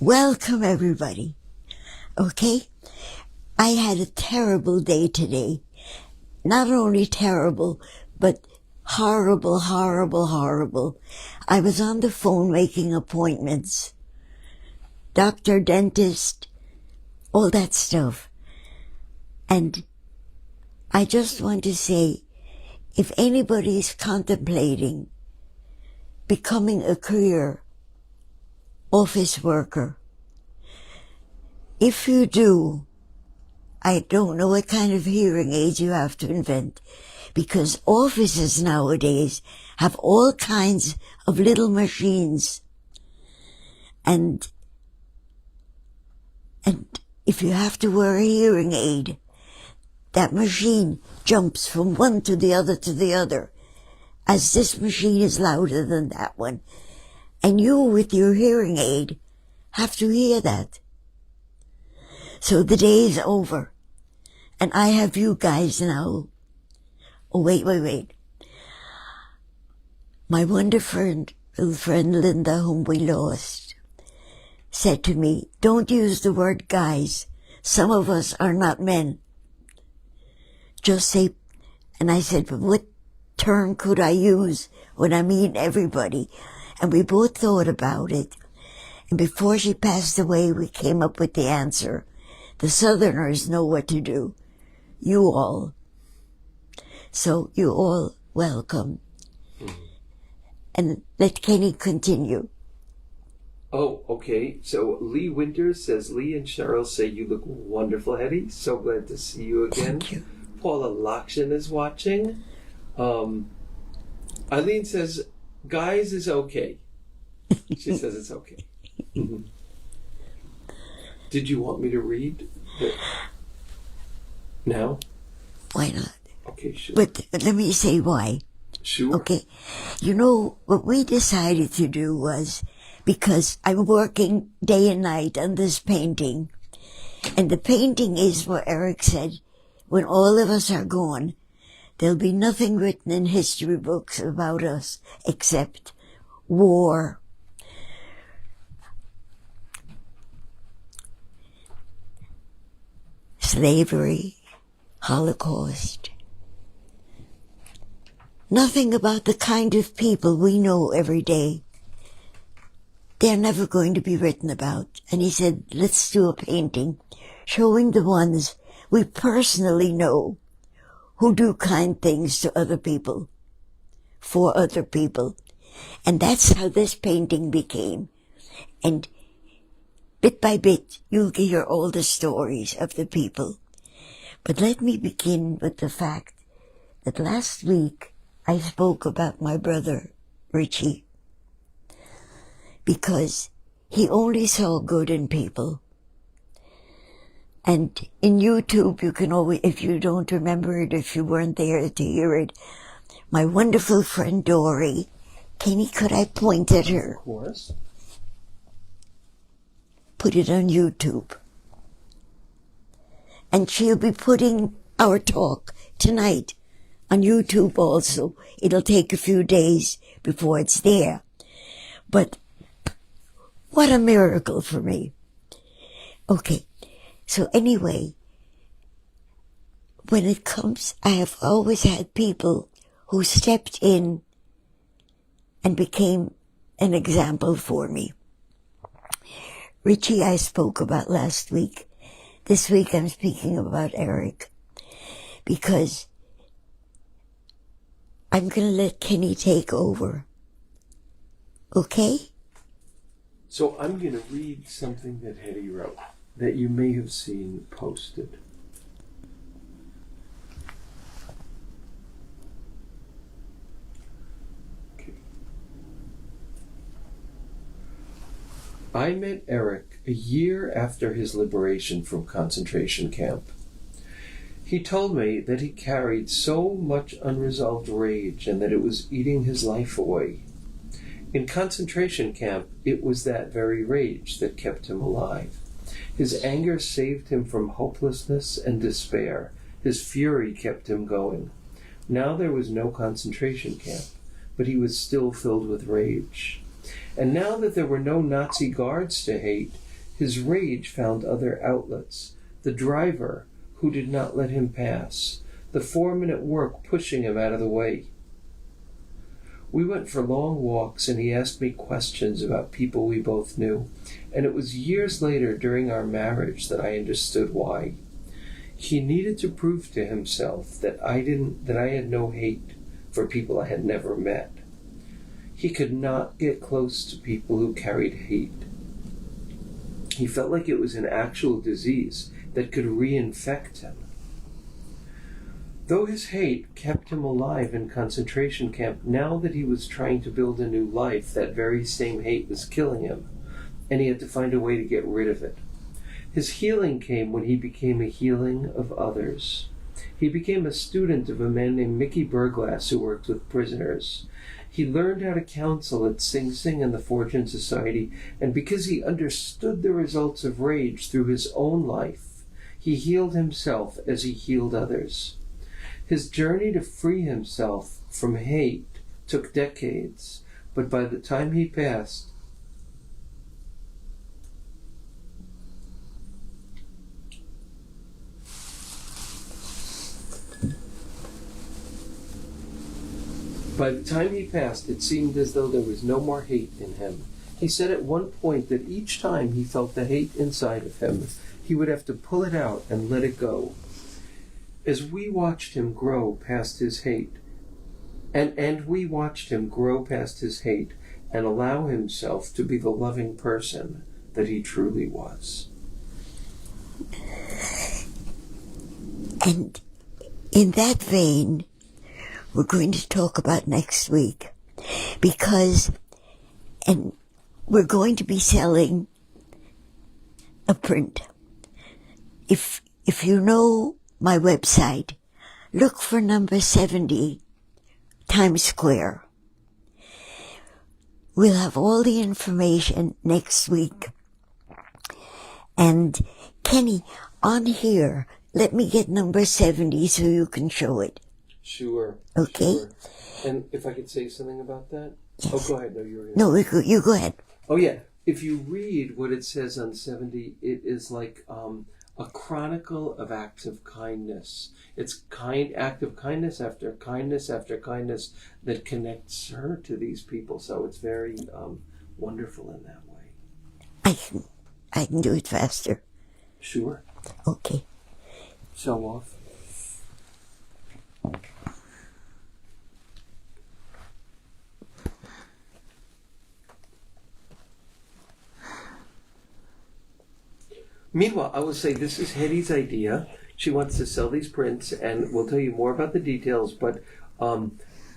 Welcome, everybody. Okay? I had a terrible day today. Not only terrible, but horrible, horrible, horrible. I was on the phone making appointments. Doctor, dentist, all that stuff. And I just want to say, if anybody's contemplating becoming a career office worker, if you do, I don't know what kind of hearing aids you have to invent, because offices nowadays have all kinds of little machines. And if you have to wear a hearing aid, that machine jumps from one to the other, as this machine is louder than that one. And you, with your hearing aid, have to hear that. So the day is over. And I have you guys now. Oh, wait. My wonderful friend Linda, whom we lost, said to me, don't use the word guys. Some of us are not men. Just say, and I said, but what term could I use when I mean everybody? And we both thought about it. And before she passed away, we came up with the answer. The Southerners know what to do. You all. So you all welcome. And let Kenny continue. Oh, okay. So Lee Winters says, Lee and Cheryl say you look wonderful, Hetty. So glad to see you again. Thank you. Paula Lakshan is watching. Eileen says, guys is okay. She says it's okay. Mm-hmm. Did you want me to read now? Why not? Okay, sure. But let me say why. Sure. Okay. You know, what we decided to do was, because I'm working day and night on this painting, and the painting is what Eric said, when all of us are gone, there'll be nothing written in history books about us except war, slavery, Holocaust. Nothing about the kind of people we know every day. They're never going to be written about. And he said, let's do a painting showing the ones we personally know who do kind things to other people, for other people. And that's how this painting became. And bit by bit, you'll hear all the stories of the people. But let me begin with the fact that last week I spoke about my brother, Richie, because he only saw good in people. And in YouTube, you can always, if you don't remember it, if you weren't there to hear it, my wonderful friend Dory, Kenny, could I point at her? Of course. Put it on YouTube. And she'll be putting our talk tonight on YouTube also. It'll take a few days before it's there. But what a miracle for me. Okay. So anyway, when it comes, I have always had people who stepped in and became an example for me. Richie I spoke about last week. This week I'm speaking about Eric, because I'm going to let Kenny take over. Okay? So I'm going to read something that Hetty wrote that you may have seen posted. Okay. I met Eric a year after his liberation from concentration camp. He told me that he carried so much unresolved rage and that it was eating his life away. In concentration camp, it was that very rage that kept him alive. His anger saved him from hopelessness and despair. His fury kept him going. Now there was no concentration camp, but he was still filled with rage. And now that there were no Nazi guards to hate, his rage found other outlets. The driver, who did not let him pass. The foreman at work pushing him out of the way. We went for long walks, and he asked me questions about people we both knew. And it was years later, during our marriage, that I understood why. He needed to prove to himself that I had no hate for people I had never met. He could not get close to people who carried hate. He felt like it was an actual disease that could reinfect him. Though his hate kept him alive in concentration camp, now that he was trying to build a new life, that very same hate was killing him, and he had to find a way to get rid of it. His healing came when he became a healing of others. He became a student of a man named Mickey Burglass who worked with prisoners. He learned how to counsel at Sing Sing and the Fortune Society, and because he understood the results of rage through his own life, he healed himself as he healed others. His journey to free himself from hate took decades, but by the time he passed, it seemed as though there was no more hate in him. He said at one point that each time he felt the hate inside of him, he would have to pull it out and let it go. As we watched him grow past his hate, and we watched him grow past his hate and allow himself to be the loving person that he truly was. And in that vein, we're going to talk about next week, because we're going to be selling a print. If you know my website, look for number 70, Times Square. We'll have all the information next week. And Kenny, on here, let me get number 70 so you can show it. Sure. Okay. Sure. And if I could say something about that? Yes. Oh, go ahead. No, you were No, you go ahead. Oh, yeah. If you read what it says on 70, it is like a chronicle of acts of kindness. It's act of kindness after kindness after kindness that connects her to these people. So it's very wonderful in that way. I can do it faster. Sure. Okay. Show off. Meanwhile, I will say this is Hetty's idea. She wants to sell these prints, and we'll tell you more about the details, but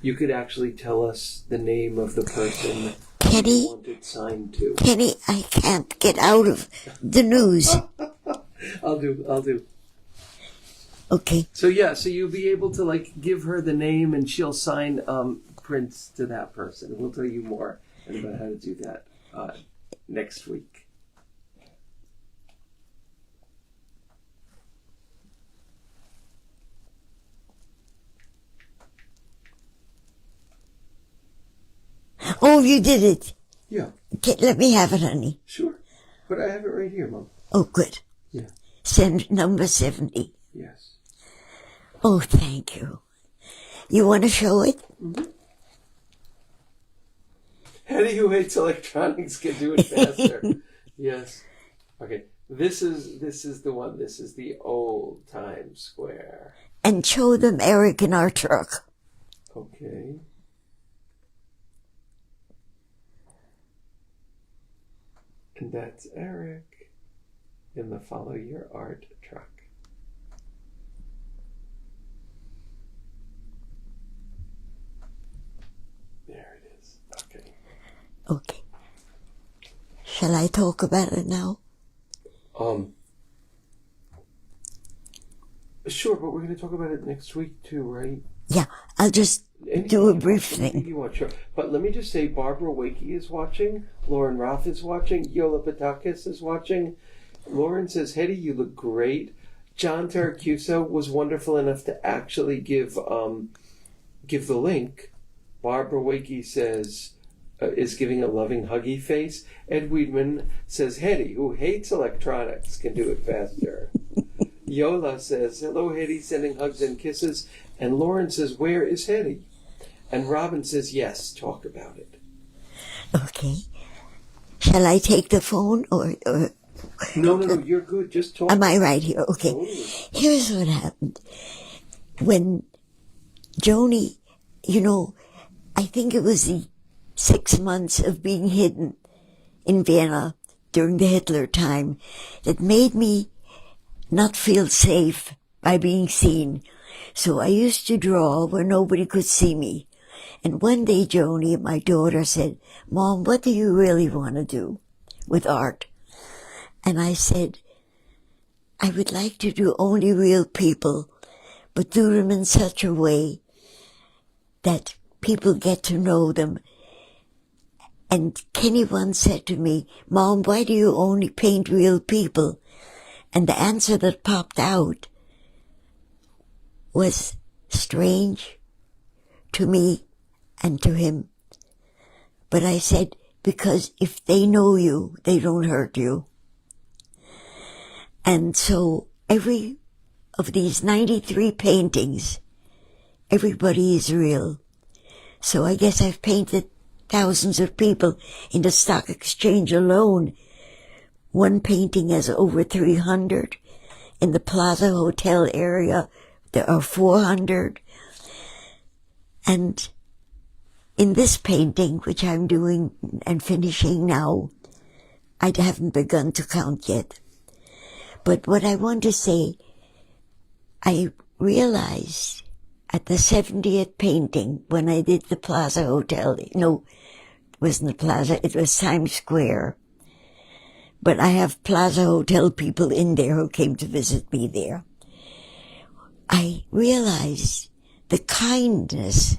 you could actually tell us the name of the person you want it signed to. Kenny, I can't get out of the news. I'll do. Okay. So you'll be able to give her the name, and she'll sign prints to that person. We'll tell you more about how to do that next week. Oh, you did it. Yeah. Okay, let me have it, honey. Sure. But I have it right here, Mom. Oh, good. Yeah. Send number 70. Yes. Oh, thank you. You want to show it? Mm-hmm. Hetty, who hates electronics, can do it faster. Yes. Okay. This is the one. This is the old Times Square. And show them Eric in our truck. Okay. And that's Eric in the Follow Your Art truck. There it is. Okay. Okay. Shall I talk about it now? Sure, but we're going to talk about it next week too, right? Yeah, I'll just do a brief thing. You want, sure. But let me just say, Barbara Wakey is watching, Lauren Roth is watching, Yola Patakis is watching. Lauren says, Hetty, you look great. John Taracuso was wonderful enough to actually give the link. Barbara Wakey says, is giving a loving huggy face. Ed Weidman says Hetty, who hates electronics, can do it faster. Yola says, hello Hetty, sending hugs and kisses. And Lauren says, where is Hetty? And Robin says, yes, talk about it. Okay. Shall I take the phone or No, you're good. Just talk. am I right here? Okay. Totally. Here's what happened. When Joni, I think it was the 6 months of being hidden in Vienna during the Hitler time that made me not feel safe by being seen. So I used to draw where nobody could see me. And one day Joni, my daughter, said, Mom, what do you really want to do with art? And I said, I would like to do only real people, but do them in such a way that people get to know them. And Kenny once said to me, Mom, why do you only paint real people? And the answer that popped out was strange to me and to him. But I said, because if they know you, they don't hurt you. And so every of these 93 paintings, everybody is real. So I guess I've painted thousands of people in the stock exchange alone. One painting has over 300. In the Plaza Hotel area, there are 400. And in this painting, which I'm doing and finishing now, I haven't begun to count yet. But what I want to say, I realized at the 70th painting, when I did the Plaza Hotel, no, it wasn't the Plaza, it was Times Square. But I have Plaza Hotel people in there who came to visit me there. I realized the kindness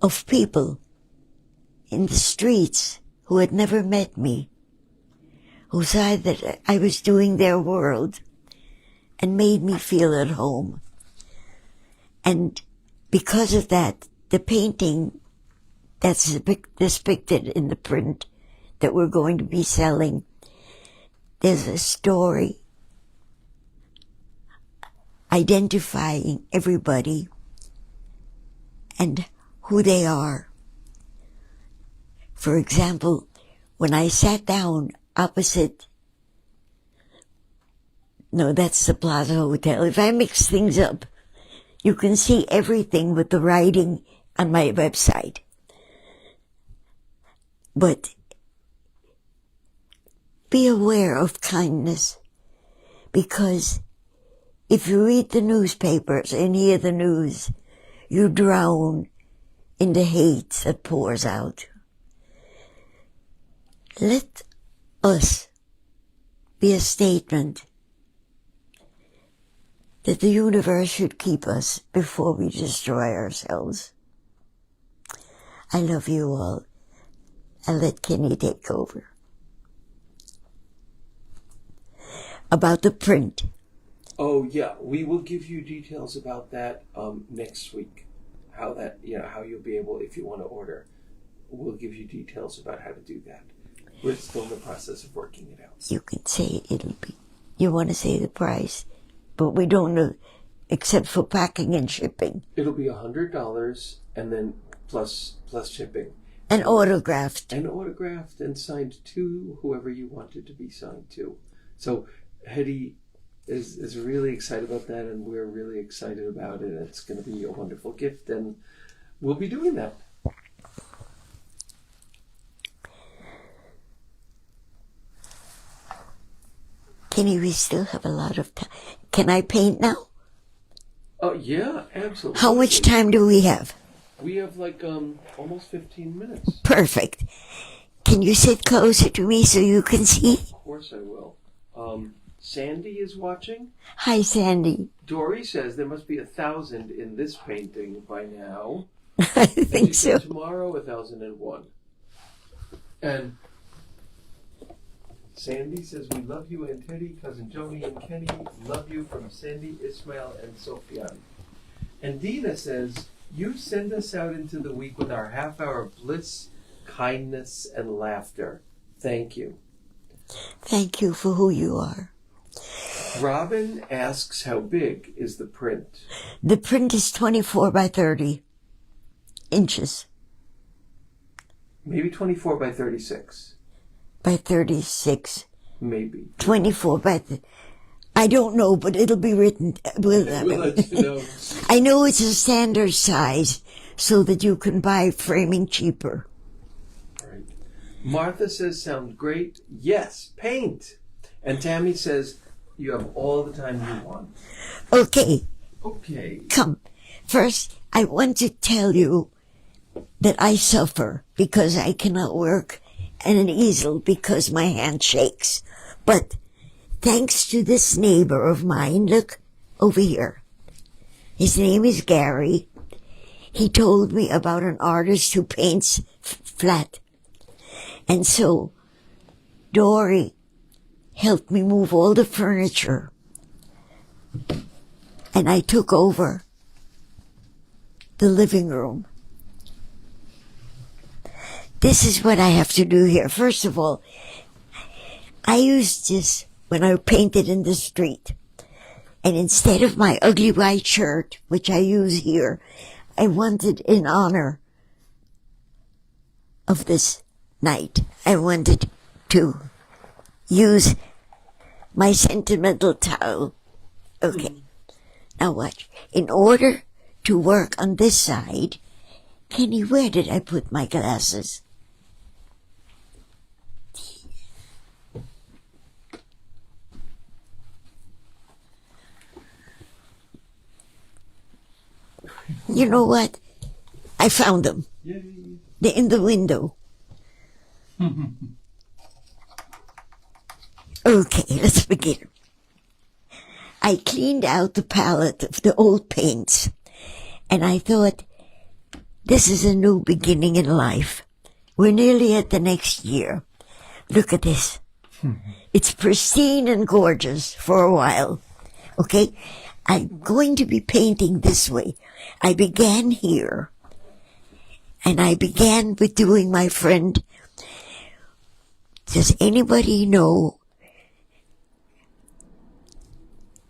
of people in the streets who had never met me, who saw that I was doing their world and made me feel at home. And because of that, the painting that's depicted in the print that we're going to be selling, there's a story identifying everybody and who they are. For example, when I sat down opposite, no, that's the Plaza Hotel. If I mix things up, you can see everything with the writing on my website. But be aware of kindness, because if you read the newspapers and hear the news, you drown in the hate that pours out. Let us be a statement that the universe should keep us before we destroy ourselves. I love you all. I'll let Kenny take over. About the print. Oh yeah, we will give you details about that next week. How that, how you'll be able, if you want to order, we'll give you details about how to do that. We're still in the process of working it out. You can say it'll be, you want to say the price, but we don't know, except for packing and shipping. It'll be $100 and then plus shipping. And autographed. And autographed and signed to whoever you want it to be signed to. So Hetty is really excited about that, and we're really excited about it. It's going to be a wonderful gift, and we'll be doing that. Kenny, we still have a lot of time. Can I paint now? Oh, yeah, absolutely. How much time do we have? We have almost 15 minutes. Perfect. Can you sit closer to me so you can see? Of course I will. Sandy is watching. Hi, Sandy. Dory says there must be 1,000 in this painting by now. I think so. Tomorrow, 1,001. And Sandy says, we love you, Aunt Hetty, Cousin Joni and Kenny. Love you from Sandy, Ismail, and Sofian. And Dina says, you send us out into the week with our half-hour bliss kindness and laughter. Thank you. Thank you for who you are. Robin asks, how big is the print? The print is 24 by 30 inches Maybe 24 by 36. by 36. Maybe. 24 by... I don't know, but it'll be written... We'll let you know. I know it's a standard size so that you can buy framing cheaper. Right. Martha says, sound great. Yes, paint. And Tammy says, you have all the time you want. Okay, Okay. come. First, I want to tell you that I suffer because I cannot work at an easel because my hand shakes. But thanks to this neighbor of mine, look over here. His name is Gary. He told me about an artist who paints flat. And so Dory helped me move all the furniture. And I took over the living room. This is what I have to do here. First of all, I used this when I painted in the street. And instead of my ugly white shirt, which I use here, I wanted in honor of this night, I wanted to use my sentimental towel. Okay. Now watch. In order to work on this side, Kenny, where did I put my glasses? You know what? I found them. Yay. They're in the window. Okay, let's begin. I cleaned out the palette of the old paints, and I thought, this is a new beginning in life. We're nearly at the next year. Look at this. It's pristine and gorgeous for a while. Okay? I'm going to be painting this way. I began here, and I began with doing my friend. Does anybody know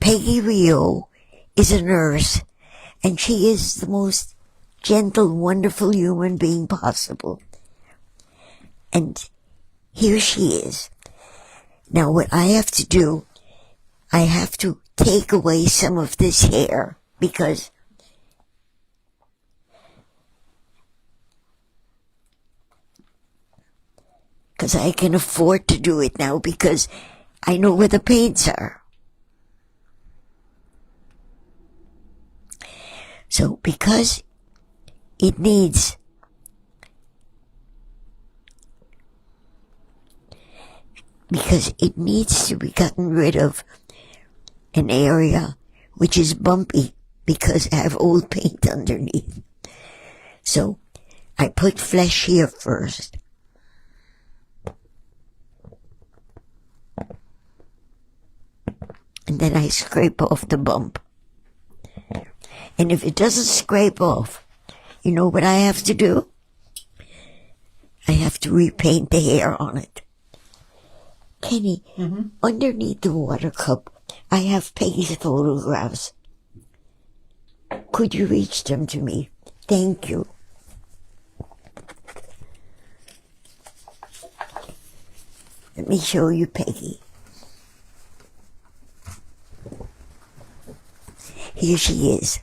Peggy Rio is a nurse, and she is the most gentle, wonderful human being possible. And here she is. Now what I have to do, I have to take away some of this hair because I can afford to do it now because I know where the paints are. So because it needs to be gotten rid of an area which is bumpy because I have old paint underneath. So I put flesh here first. And then I scrape off the bump. And if it doesn't scrape off, you know what I have to do? I have to repaint the hair on it. Kenny, underneath the water cup, I have Peggy's photographs. Could you reach them to me? Thank you. Let me show you Peggy. Here she is.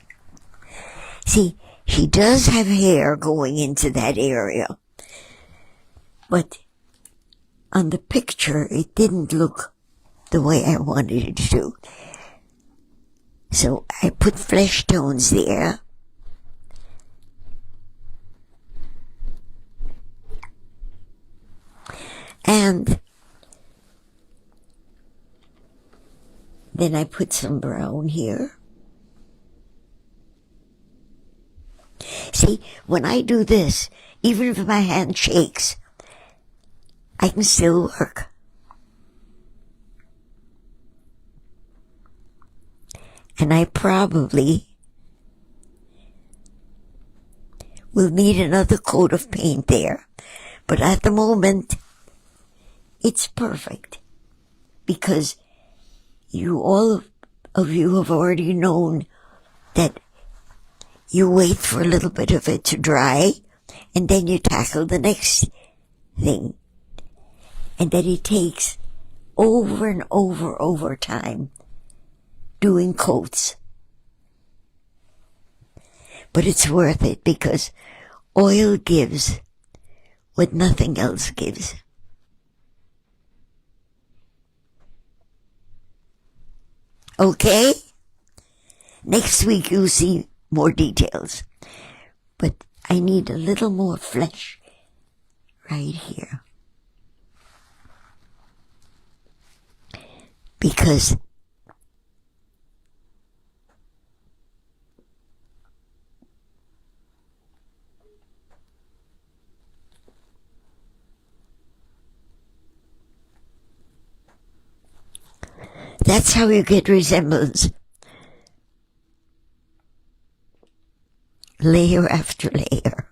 See, she does have hair going into that area. But on the picture, it didn't look the way I wanted it to. So I put flesh tones there. And then I put some brown here. See, when I do this, even if my hand shakes, I can still work. And I probably will need another coat of paint there. But at the moment, it's perfect. Because all of you have already known that you wait for a little bit of it to dry, and then you tackle the next thing. And that it takes over and over time doing coats. But it's worth it because oil gives what nothing else gives. Okay? Next week you'll see more details. But I need a little more flesh right here. Because that's how you get resemblance. Layer after layer.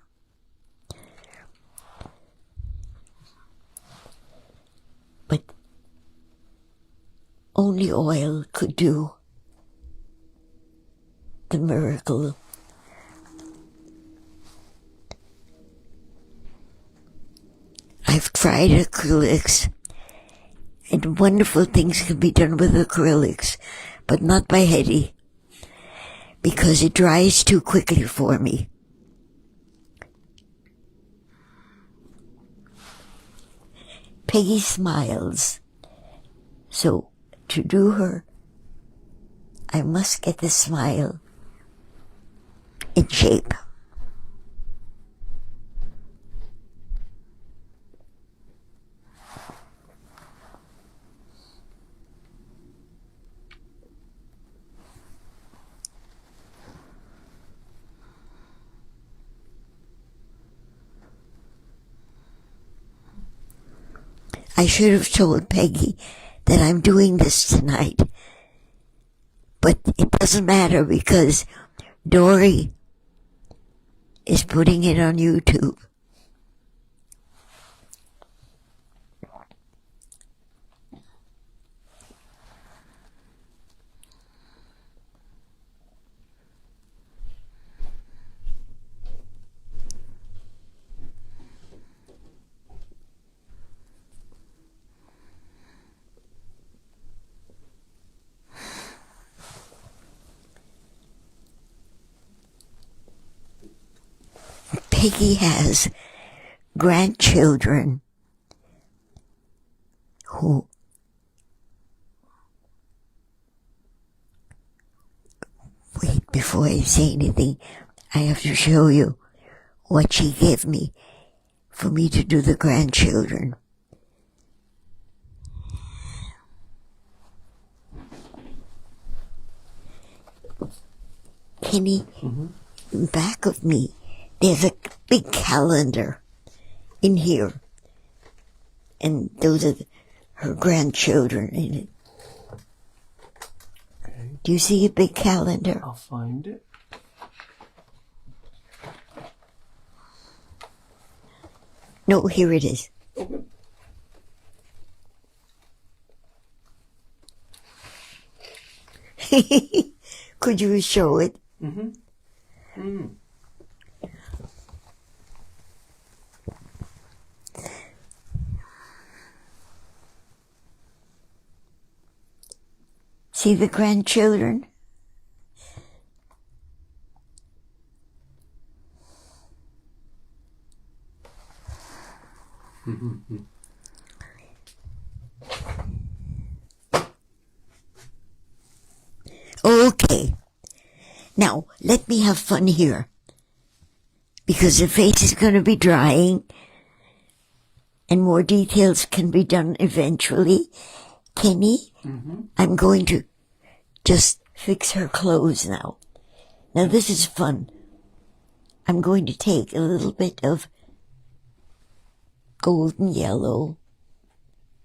But only oil could do the miracle. I've tried acrylics, and wonderful things can be done with acrylics, but not by Hetty, because it dries too quickly for me. Peggy smiles, so to do her, I must get the smile in shape. I should have told Peggy that I'm doing this tonight. But it doesn't matter because Dory is putting it on YouTube. Peggy has grandchildren who wait, before I say anything, I have to show you what she gave me for me to do the grandchildren. Kenny, back of me, there's a big calendar in here. And those are her grandchildren in it. Okay. Do you see a big calendar? I'll find it. No, here it is. Okay. Could you show it? See the grandchildren? Okay. Now, let me have fun here. Because the face is going to be drying and more details can be done eventually. Kenny, I'm going to just fix her clothes now. Now, this is fun. I'm going to take a little bit of golden yellow.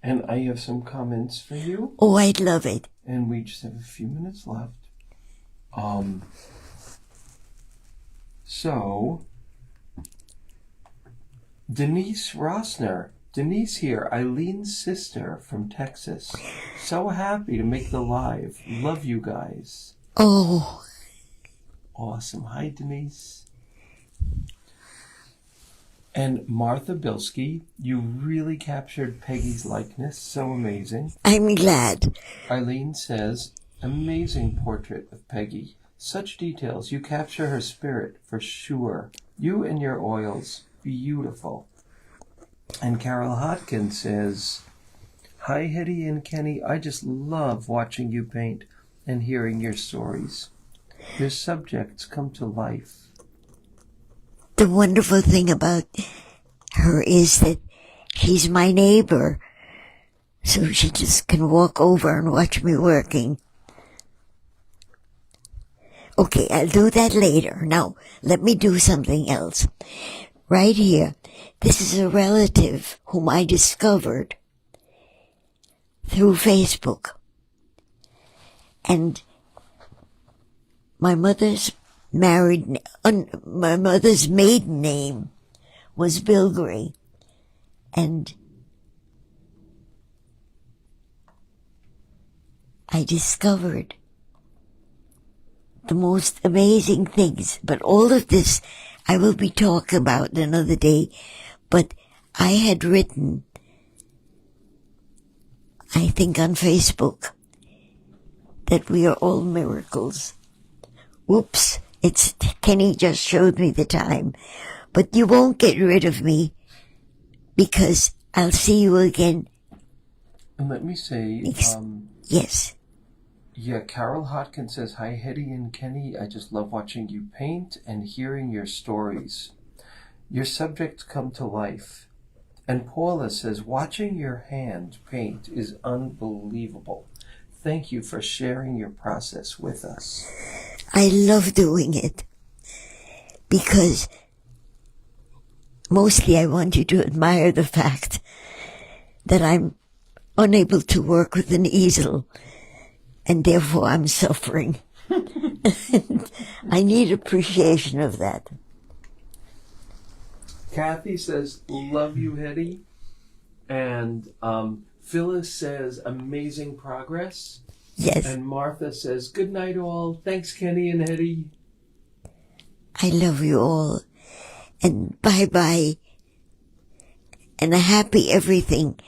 And I have some comments for you. Oh, I'd love it. And we just have a few minutes left. So, Denise Rossner. Denise here, Eileen's sister from Texas. So happy to make the live. Love you guys. Oh, Awesome. Hi, Denise. And Martha Bilski, you really captured Peggy's likeness. So amazing. I'm glad. Eileen says, amazing portrait of Peggy. Such details. You capture her spirit for sure. You and your oils. Beautiful. And Carol Hodkin says, hi, Hetty and Kenny. I just love watching you paint and hearing your stories. Your subjects come to life. The wonderful thing about her is that she's my neighbor, so she just can walk over and watch me working. Okay, I'll do that later. Now, let me do something else. Right here, this is a relative whom I discovered through Facebook. And my mother's maiden name was Bilgray. And I discovered the most amazing things. But all of this I will be talking about another day. But I had written, I think on Facebook, that we are all miracles. Whoops, Kenny just showed me the time. But you won't get rid of me because I'll see you again. And let me say, Yes. yeah, Carol Hodkin says, hi, Hetty and Kenny. I just love watching you paint and hearing your stories. Your subjects come to life. And Paula says, watching your hand paint is unbelievable. Thank you for sharing your process with us. I love doing it because mostly I want you to admire the fact that I'm unable to work with an easel and therefore I'm suffering. I need appreciation of that. Kathy says, love you, Hetty. And Phyllis says, amazing progress. Yes. And Martha says, good night all. Thanks, Kenny and Hetty. I love you all. And bye-bye. And a happy everything.